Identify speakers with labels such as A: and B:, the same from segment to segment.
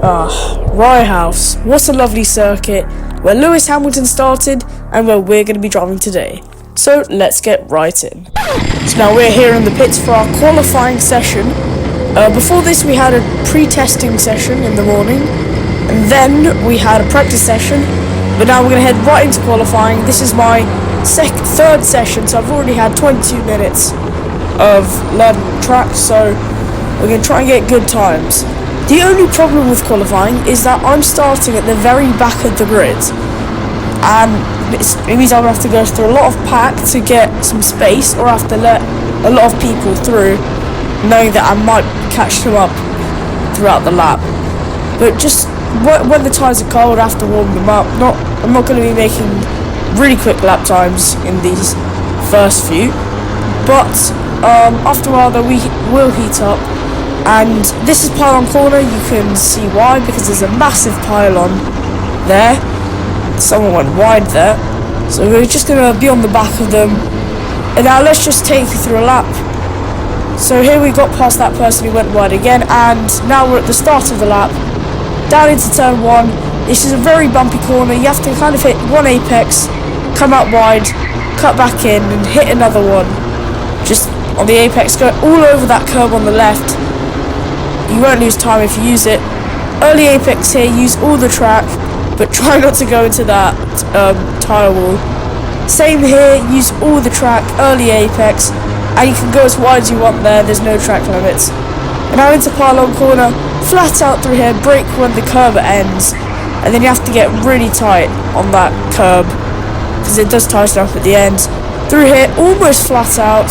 A: Rye House. What a lovely circuit, where Lewis Hamilton started and where we're going to be driving today. So let's get right in. So now we're here in the pits for our qualifying session. Before this we had a pre-testing session in the morning, and then we had a practice session, but now we're going to head right into qualifying. This is my third session, so I've already had 22 minutes of learning the track, so we're going to try and get good times. The only problem with qualifying is that I'm starting at the very back of the grid, and it means I'm going to have to go through a lot of pack to get some space, or I have to let a lot of people through, knowing that I might catch them up throughout the lap. But just when the tyres are cold, I have to warm them up. I'm not going to be making really quick lap times in these first few, but after a while they will heat up. And this is pylon corner. You can see why, because there's a massive pylon there. Someone went wide there, so we're just going to be on the back of them. And now let's just take you through a lap. So here we got past that person who went wide again, and now we're at the start of the lap, down into turn 1. This is a very bumpy corner. You have to kind of hit one apex, come out wide, cut back in, and hit another one. Just on the apex, go all over that curb on the left. You won't lose time if you use it. Early apex here, use all the track, but try not to go into that tyre wall. Same here, use all the track, early apex, and you can go as wide as you want there, there's no track limits. And now into pylon corner, flat out through here, brake when the curb ends, and then you have to get really tight on that curb, because it does tighten up at the end. Through here, almost flat out.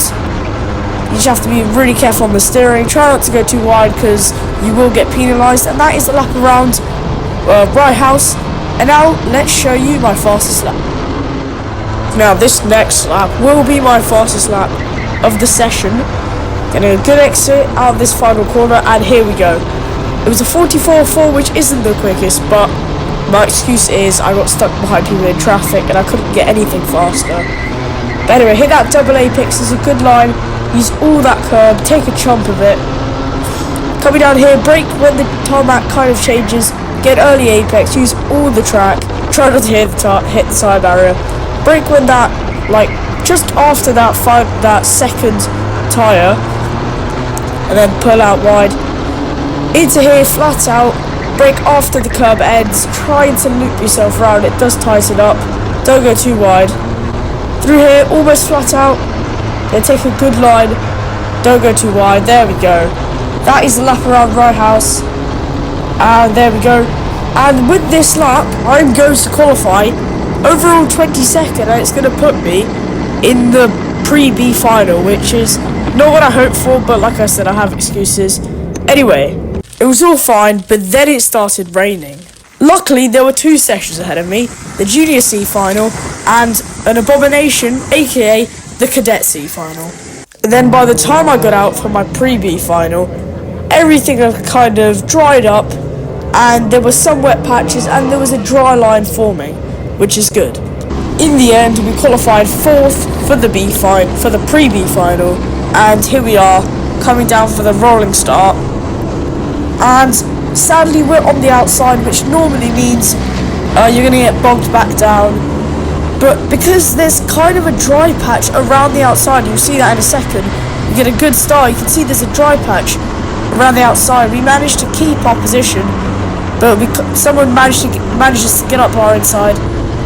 A: You just have to be really careful on the steering. Try not to go too wide, because you will get penalised. And that is the lap around Rye House. And now let's show you my fastest lap. Now this next lap will be my fastest lap of the session. Getting a good exit out of this final corner, and here we go. It was a 44.4, which isn't the quickest, but my excuse is I got stuck behind people in traffic and I couldn't get anything faster. But anyway, hit that double apex is a good line. Use all that curb, take a chomp of it. Coming down here, brake when the tarmac kind of changes. Get early apex, use all the track. Try not to hit the side barrier. Brake when that, like, just after that second tyre, and then pull out wide. Into here, flat out. Brake after the curb ends. Trying to loop yourself around, it does tighten up. Don't go too wide. Through here, almost flat out. Then take a good line, don't go too wide, there we go. That is the lap around Rye House, and there we go. And with this lap, I'm going to qualify overall 22nd, and it's going to put me in the pre-B final, which is not what I hoped for, but like I said, I have excuses. Anyway, it was all fine, but then it started raining. Luckily, there were 2 sessions ahead of me, the Junior C final and an abomination, aka the Cadet C final. And then by the time I got out from my pre-B final, everything had kind of dried up, and there were some wet patches, and there was a dry line forming, which is good. In the end, we qualified 4th for the pre-B final, and here we are, coming down for the rolling start. And sadly, we're on the outside, which normally means you're going to get bogged back down. But because there's kind of a dry patch around the outside, you'll see that in a second, you get a good start. You can see there's a dry patch around the outside. We managed to keep our position, but someone manages to get up our inside,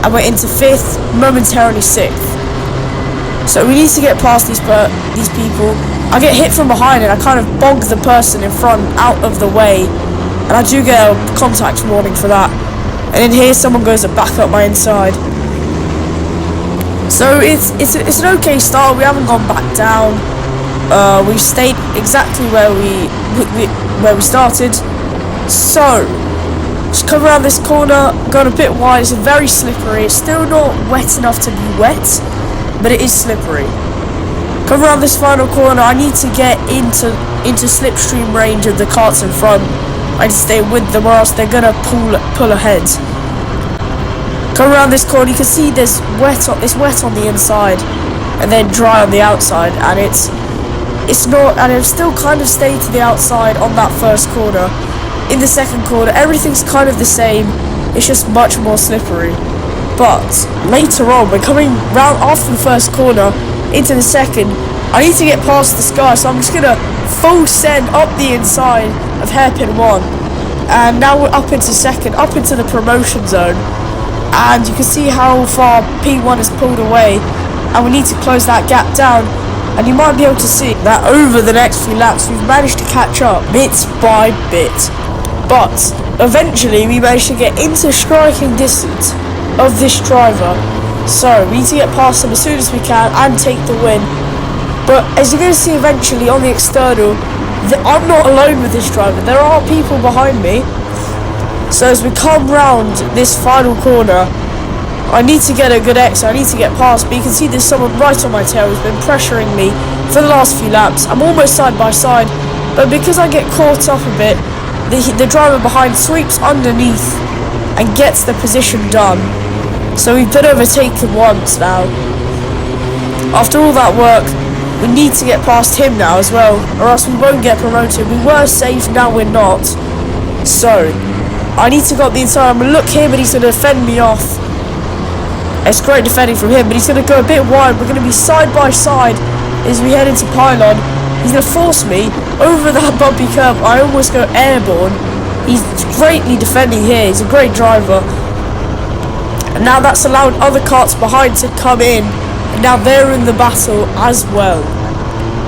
A: and we're into 5th, momentarily 6th. So we need to get past these people. I get hit from behind, and I kind of bog the person in front out of the way, and I do get a contact warning for that. And in here, someone goes to back up my inside. So it's an okay start. We haven't gone back down. We've stayed exactly where we started. So just come around this corner, going a bit wide. It's very slippery. It's still not wet enough to be wet, but it is slippery. Come around this final corner. I need to get into slipstream range of the carts in front. I need to stay with them, or else they're gonna pull ahead. Come around this corner, you can see it's wet on the inside, and then dry on the outside, and it's not, and I've still kind of stayed to the outside on that first corner, in the second corner. Everything's kind of the same, it's just much more slippery. But later on, we're coming round after the first corner into the second. I need to get past this guy, so I'm just gonna full send up the inside of hairpin 1. And now we're up into second, up into the promotion zone. And you can see how far P1 has pulled away, and we need to close that gap down. And you might be able to see that over the next few laps we've managed to catch up bit by bit. But eventually we managed to get into striking distance of this driver, so we need to get past him as soon as we can and take the win. But as you're going to see eventually on the external, I'm not alone with this driver, there are people behind me. So as we come round this final corner, I need to get a good exit, I need to get past, but you can see there's someone right on my tail who's been pressuring me for the last few laps. I'm almost side by side, but because I get caught up a bit, the driver behind sweeps underneath and gets the position done. So we've been overtaken once now. After all that work, we need to get past him now as well, or else we won't get promoted. We were safe, now we're not. So I need to go up the inside. I'm going to look him and he's going to fend me off. It's great defending from him, but he's going to go a bit wide. We're going to be side by side as we head into pylon. He's going to force me over that bumpy curb. I almost go airborne. He's greatly defending here. He's a great driver. And now that's allowed other carts behind to come in. And now they're in the battle as well.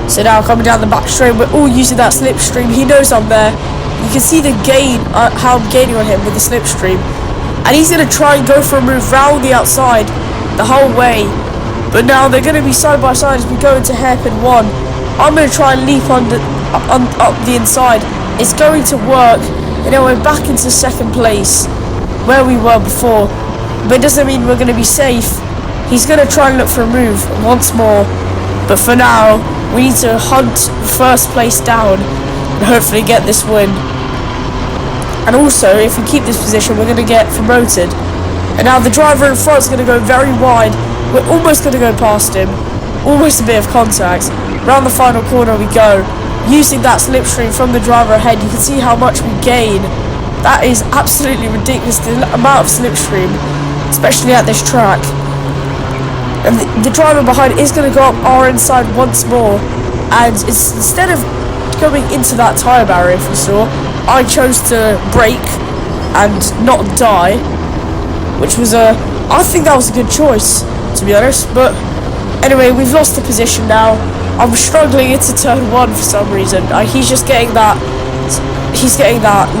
A: So now coming down the back straight, we're all using that slipstream. He knows I'm there. You can see the gain, how I'm gaining on him with the slipstream. And he's going to try and go for a move round the outside the whole way. But now they're going to be side by side as we go into hairpin 1. I'm going to try and leap up the inside. It's going to work. And now we're back into second place where we were before. But it doesn't mean we're going to be safe. He's going to try and look for a move once more. But for now, we need to hunt first place down and hopefully get this win. And also, if we keep this position, we're going to get promoted. And now the driver in front is going to go very wide. We're almost going to go past him. Almost a bit of contact. Round the final corner we go. Using that slipstream from the driver ahead, you can see how much we gain. That is absolutely ridiculous, the amount of slipstream, especially at this track. And the driver behind is going to go up our inside once more. And instead of going into that tyre barrier, if you saw, I chose to brake and not die, which was I think that was a good choice, to be honest. But anyway, we've lost the position now. I'm struggling into turn 1 for some reason. He's getting that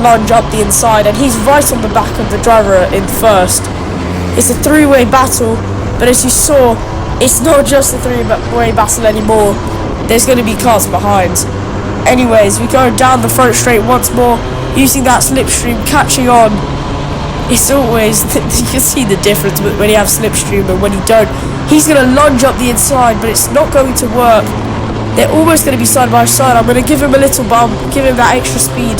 A: lunge up the inside, and he's right on the back of the driver in first. It's a three-way battle, but as you saw, it's not just a three-way battle anymore. There's going to be cars behind. Anyways, we go down the front straight once more, using that slipstream, catching on. It's always, you can see the difference when you have slipstream and when you don't. He's going to lunge up the inside, but it's not going to work. They're almost going to be side by side. I'm going to give him a little bump, give him that extra speed,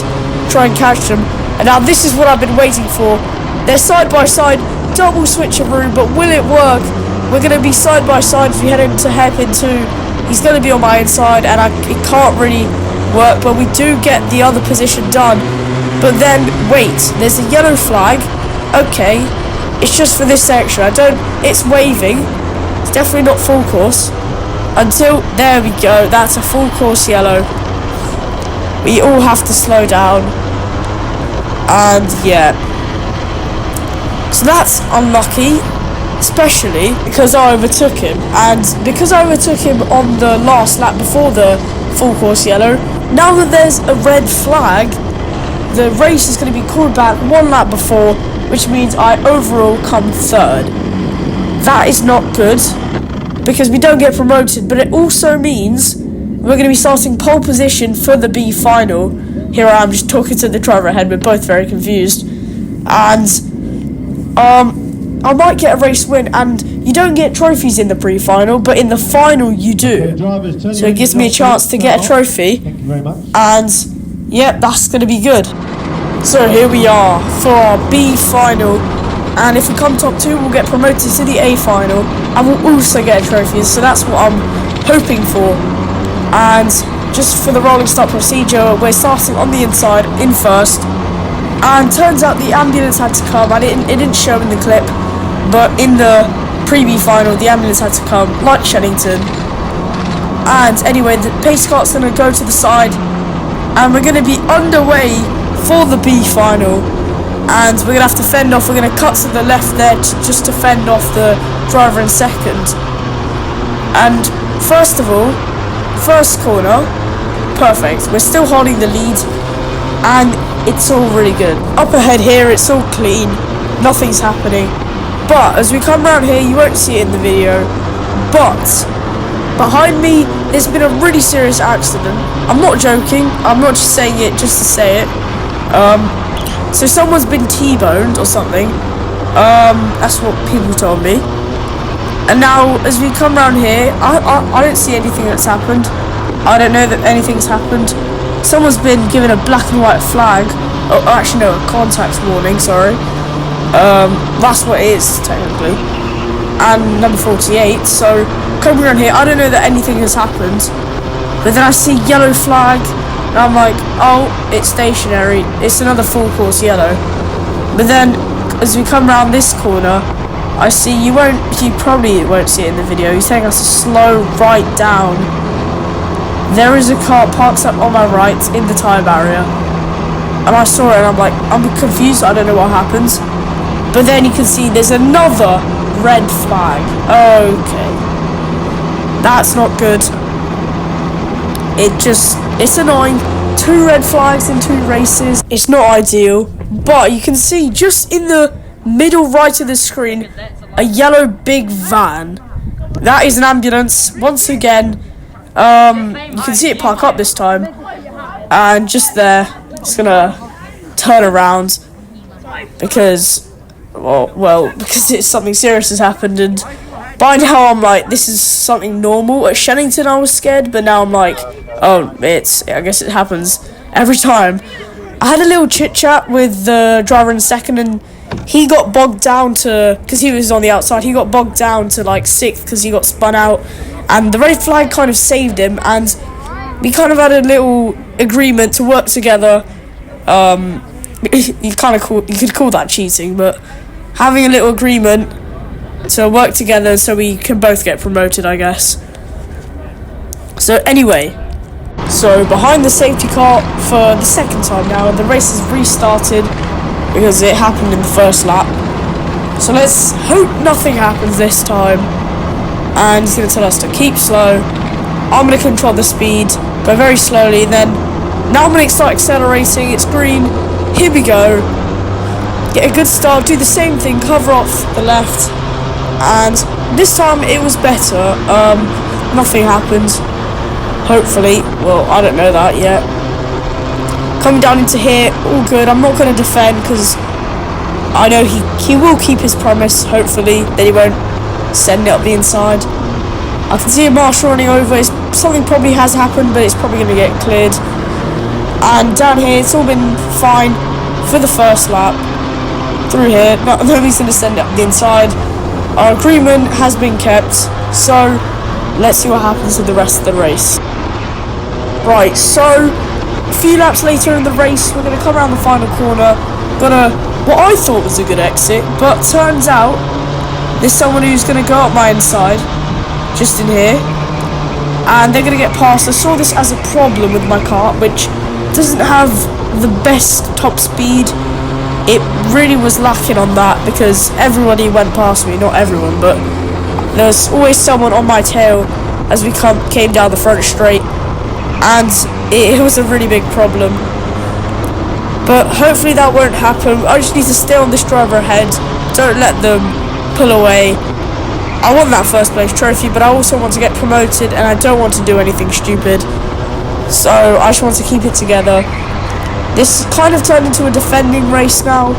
A: try and catch them. And now this is what I've been waiting for. They're side by side, double switcheroo, but will it work? We're going to be side by side as we head into hairpin 2. He's going to be on my inside, and it can't really work, but we do get the other position done. But then, wait, there's a yellow flag. Okay, it's just for this section. It's waving. It's definitely not full course. Until, there we go, that's a full course yellow. We all have to slow down. And yeah. So that's unlucky, especially because I overtook him. And because I overtook him on the last lap before the full course yellow, now that there's a red flag, the race is going to be called back one lap before, which means I overall come third. That is not good, because we don't get promoted, but it also means we're going to be starting pole position for the B final. Here I am just talking to the driver ahead, we're both very confused. And I might get a race win, and you don't get trophies in the pre-final, but in the final you do. So it gives me a chance to get a trophy.
B: Thank you very much.
A: And yeah, that's going to be good. So here we are for our B final, and if we come top 2 we'll get promoted to the A final, and we'll also get a trophy, so that's what I'm hoping for. And just for the rolling start procedure, we're starting on the inside in first, And turns out the ambulance had to come. It didn't show in the clip, but in the preview final, the ambulance had to come, like Shennington. And anyway, the pace cart's going to go to the side, and we're going to be underway for the B final. And we're going to have to fend off. We're going to cut to the left there just to fend off the driver in second. And first of all, first corner, perfect. We're still holding the lead, and it's all really good. Up ahead here, it's all clean. Nothing's happening. But as we come around here, you won't see it in the video, but behind me, there's been a really serious accident. I'm not joking. I'm not just saying it just to say it. So someone's been T-boned or something. That's what people told me. And now, as we come around here, I don't see anything that's happened. I don't know that anything's happened. Someone's been given a black and white flag. Oh, actually no, a contact warning, sorry. That's what it is, technically. And number 48, so coming around here, I don't know that anything has happened. But then I see yellow flag, and I'm like, oh, it's stationary. It's another full course yellow. But then, as we come around this corner, I see, you probably won't see it in the video, he's taking us a slow right down. There is a car parked up on my right in the tyre barrier. And I saw it and I'm like, I'm confused, I don't know what happens. But then you can see there's another red flag. Okay. That's not good. It's annoying. 2 red flags in 2 races. It's not ideal. But you can see just in the middle right of the screen, a yellow big van. That is an ambulance. Once again, you can see it park up this time. And just there, it's gonna turn around because, because something serious has happened. And by now I'm like, this is something normal. At Shennington I was scared, but now I'm like, oh, I guess it happens every time. I had a little chit chat with the driver in second, and he got bogged down to, because he was on the outside, he got bogged down to like 6th because he got spun out, and the red flag kind of saved him, and we kind of had a little agreement to work together. You could call that cheating, but having a little agreement to work together so we can both get promoted, I guess. So anyway, so behind the safety car for the second time now, the race has restarted because it happened in the first lap. So let's hope nothing happens this time. And he's going to tell us to keep slow. I'm going to control the speed, go very slowly, then now I'm going to start accelerating. It's green. Here we go. Get a good start, do the same thing, cover off the left. And this time it was better. Nothing happened. Hopefully. Well, I don't know that yet. Coming down into here, all good. I'm not going to defend because I know he will keep his promise, hopefully, that he won't send it up the inside. I can see a marshal running over. Something probably has happened, but it's probably going to get cleared. And down here, it's all been fine for the first lap. Through here, nobody's going to send it up the inside. Our agreement has been kept, so let's see what happens with the rest of the race. Right, so a few laps later in the race, we're going to come around the final corner. Got what I thought was a good exit, but turns out there's someone who's going to go up my inside, just in here, and they're going to get past. I saw this as a problem with my car, which doesn't have the best top speed. It really was lacking on that because everybody went past me, not everyone, but there was always someone on my tail as we came down the front straight, and it was a really big problem. But hopefully that won't happen. I just need to stay on this driver ahead, don't let them pull away. I want that first place trophy, but I also want to get promoted and I don't want to do anything stupid. So I just want to keep it together. This kind of turned into a defending race now.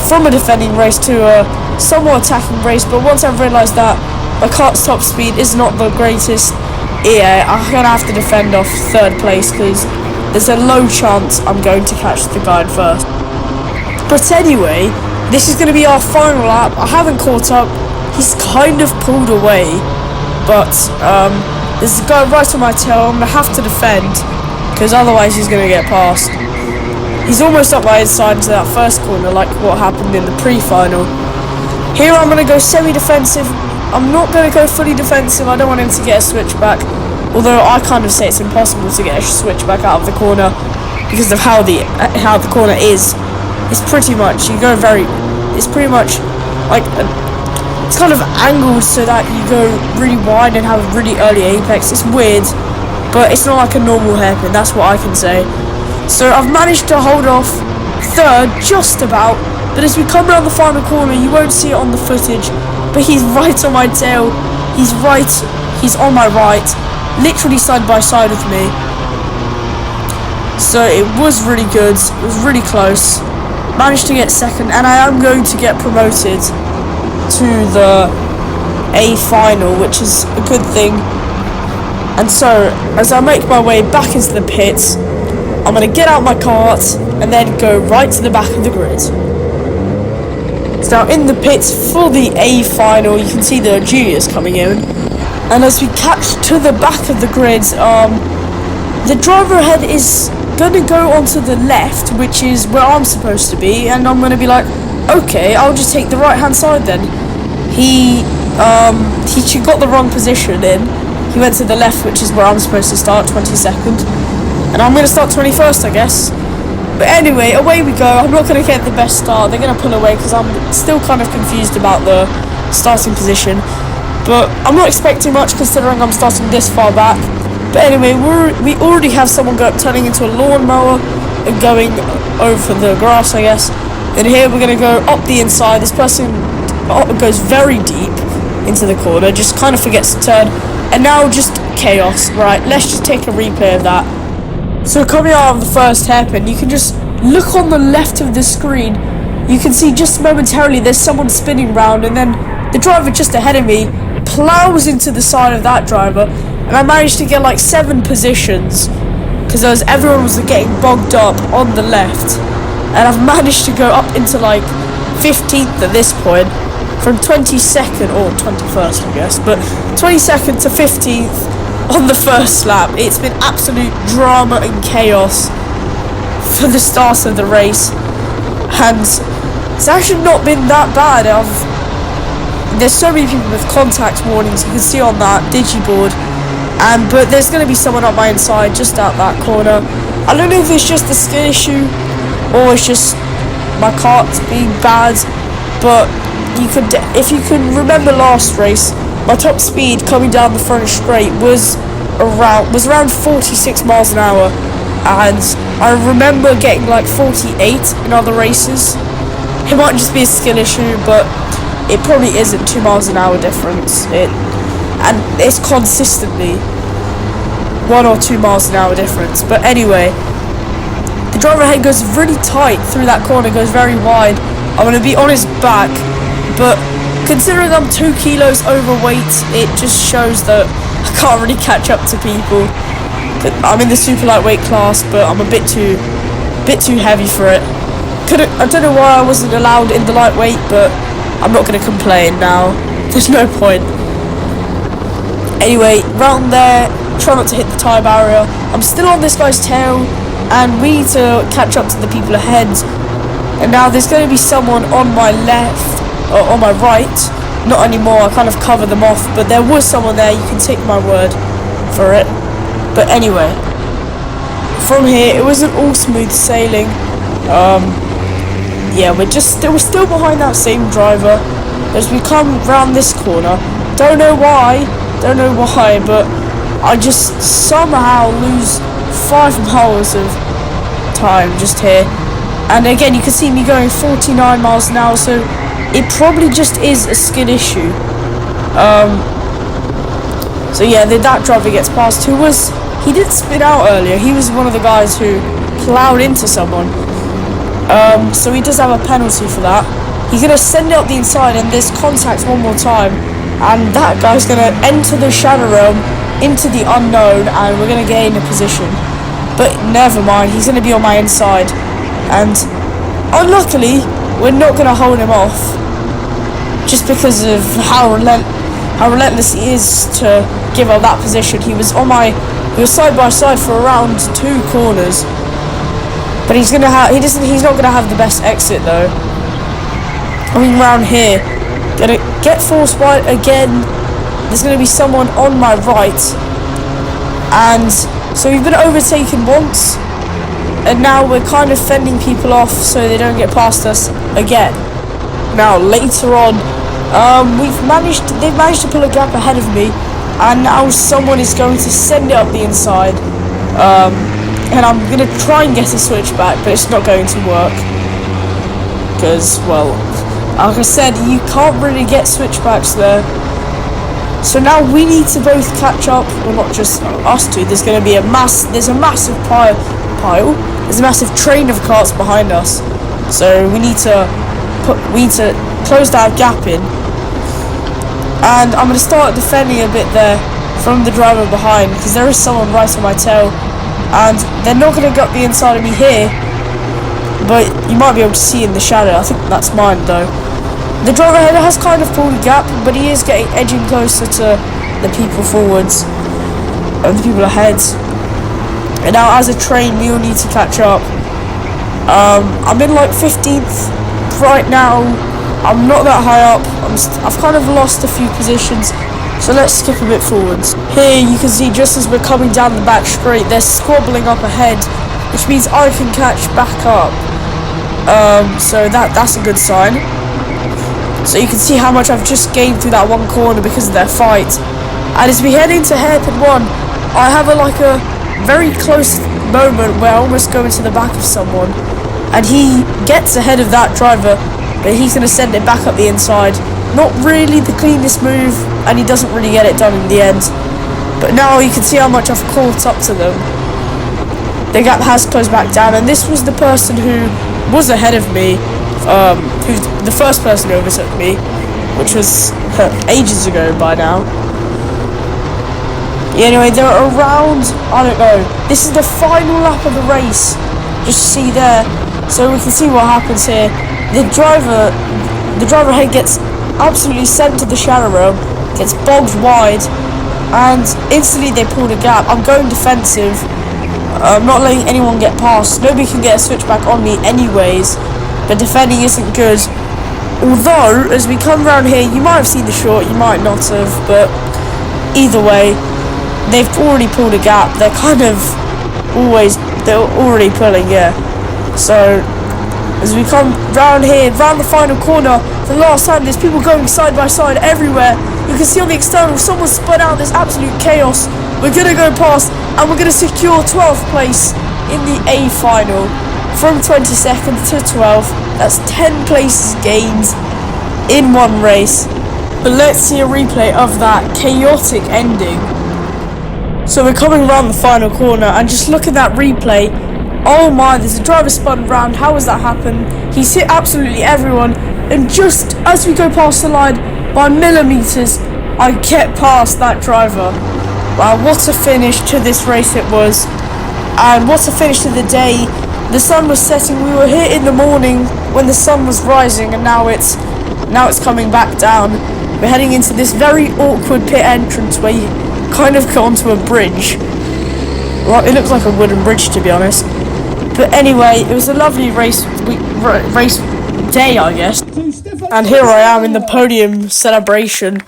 A: From a defending race to a somewhat attacking race, but once I've realised that my car's top speed is not the greatest, yeah, I'm going to have to defend off 3rd place because there's a low chance I'm going to catch the guy first. But anyway, this is going to be our final lap. I haven't caught up. He's kind of pulled away, but there's a guy right on my tail. I'm going to have to defend because otherwise he's going to get past. He's almost up my inside into that first corner, like what happened in the pre-final. Here I'm going to go semi-defensive. I'm not going to go fully defensive. I don't want him to get a switchback. Although I kind of say it's impossible to get a switchback out of the corner because of how the corner is. It's pretty much, it's pretty much like, it's kind of angled so that you go really wide and have a really early apex. It's weird, but it's not like a normal hairpin, that's what I can say. So I've managed to hold off third, just about, but as we come around the final corner, you won't see it on the footage, but he's right on my tail, he's on my right, literally side by side with me. So it was really good, it was really close. Managed to get second, and I am going to get promoted to the A final, which is a good thing. And so, as I make my way back into the pits, I'm going to get out my cart and then go right to the back of the grid. So now in the pits for the A final, you can see the juniors coming in. And as we catch to the back of the grid, the driver ahead is going to go onto the left, which is where I'm supposed to be, and I'm going to be like, okay, I'll just take the right hand side then. He got the wrong position in. He went to the left, which is where I'm supposed to start, 22nd. And I'm going to start 21st, I guess. But anyway, away we go. I'm not going to get the best start. They're going to pull away because I'm still kind of confused about the starting position. But I'm not expecting much considering I'm starting this far back. But anyway, we already have someone turning into a lawnmower and going over the grass, I guess. And here we're going to go up the inside. This person goes very deep into the corner, just kind of forgets to turn. And now just chaos. Right, let's just take a replay of that. So coming out of the first hairpin, you can just look on the left of the screen. You can see just momentarily there's someone spinning round, and then the driver just ahead of me plows into the side of that driver. And I managed to get like 7 positions because everyone was getting bogged up on the left, and I've managed to go up into like 15th at this point, from 22nd or 21st I guess, but 22nd to 15th on the first lap. It's been absolute drama and chaos for the start of the race, and it's actually not been that bad. There's so many people with contact warnings, you can see on that digiboard. But there's going to be someone up my inside just out that corner. I don't know if it's just a skill issue or it's just my cart being bad, but if you can remember last race, my top speed coming down the front straight was around 46 miles an hour, and I remember getting like 48 in other races. It might just be a skill issue, but it probably isn't 2 miles an hour difference. And it's consistently 1 or 2 miles an hour difference. But anyway, the driver ahead goes really tight through that corner, goes very wide. I'm going to be on his back, but considering I'm 2 kilos overweight, it just shows that I can't really catch up to people. But I'm in the super lightweight class, but I'm a bit too heavy for it. I don't know why I wasn't allowed in the lightweight, but I'm not going to complain now. There's no point. Anyway, round there, try not to hit the tyre barrier. I'm still on this guy's tail, and we need to catch up to the people ahead. And now there's going to be someone on my left, or on my right. Not anymore, I kind of covered them off, but there was someone there, you can take my word for it. But anyway, from here, it wasn't all smooth sailing. Yeah, we're still behind that same driver as we come round this corner. Don't know why, but I just somehow lose 5 miles of time just here. And again, you can see me going 49 miles an hour, so it probably just is a skill issue. So yeah, that driver gets past, he did spin out earlier. He was one of the guys who plowed into someone. So he does have a penalty for that. He's going to send it up the inside, and there's contact one more time. And that guy's going to enter the shadow realm into the unknown, and we're going to gain a position. But never mind, he's going to be on my inside. And unluckily, we're not going to hold him off. Just because of how relentless he is to give up that position. He was side by side for around 2 corners. But he's gonna have. He's not gonna have the best exit though. Coming round here, gonna get forced wide again. There's gonna be someone on my right, and so we've been overtaken once, and now we're kind of fending people off so they don't get past us again. Now later on, they've managed to pull a gap ahead of me, and now someone is going to send it up the inside. And I'm going to try and get a switchback, but it's not going to work. Because, well, like I said, you can't really get switchbacks there. So now we need to both catch up. Well, not just us two. There's going to be a massive pile. There's a massive train of carts behind us. So we need to close that gap in. And I'm going to start defending a bit there from the driver behind, because there is someone right on my tail. And they're not going to get the inside of me here, but you might be able to see in the shadow. I think that's mine though. The driver ahead has kind of pulled a gap, but he is edging closer to the people forwards and the people ahead. And now as a train, we all need to catch up. I'm in like 15th right now. I'm not that high up. I've kind of lost a few positions. So let's skip a bit forwards. Here you can see, just as we're coming down the back straight, they're squabbling up ahead, which means I can catch back up. So that's a good sign. So you can see how much I've just gained through that one corner because of their fight. And as we head into hairpin 1, I have a very close moment where I almost go into the back of someone, and he gets ahead of that driver, but he's going to send it back up the inside. Not really the cleanest move, and he doesn't really get it done in the end. But now you can see how much I've caught up to them. The gap has closed back down, and this was the person who was ahead of me, who's the first person who overtook me, which was ages ago by now. Yeah, anyway, they're around, I don't know, this is the final lap of the race, just see there, so we can see what happens here. The driver ahead gets absolutely sent to the shadow realm, gets bogged wide, and instantly they pulled a gap. I'm going defensive. I'm not letting anyone get past. Nobody can get a switchback on me anyways, but defending isn't good. Although, as we come around here, you might have seen the short, you might not have, but either way, they've already pulled a gap. They're already pulling, yeah. So, as we come round here, round the final corner, for the last time, there's people going side by side everywhere. You can see on the external, someone spun out, there's absolute chaos. We're going to go past, and we're going to secure 12th place in the A final. From 22nd to 12th, that's 10 places gained in one race. But let's see a replay of that chaotic ending. So we're coming around the final corner, and just look at that replay. Oh my, there's a driver spun round. How has that happened? He's hit absolutely everyone, and just as we go past the line by millimeters, I get past that driver. Wow, what a finish to this race it was, and what a finish to the day. The sun was setting. We were here in the morning when the sun was rising, and now it's coming back down. We're heading into this very awkward pit entrance where you kind of go onto a bridge. Well, it looks like a wooden bridge, to be honest. But anyway, it was a lovely race day, I guess. And here I am in the podium celebration,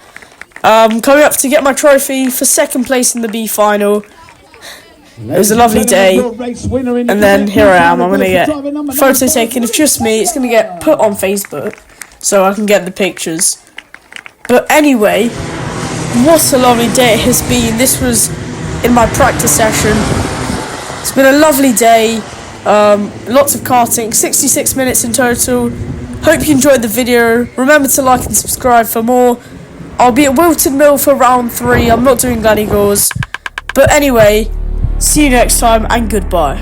A: coming up to get my trophy for second place in the B final. It was a lovely day, and then here I am. I'm going to get a photo taken of just me. It's going to get put on Facebook so I can get the pictures. But anyway, what a lovely day it has been. This was in my practice session. It's been a lovely day. Lots of karting, 66 minutes in total. Hope you enjoyed the video. Remember to like and subscribe for more. I'll be at Wilton Mill for round 3. I'm not doing Gladygores. But anyway, see you next time, and goodbye.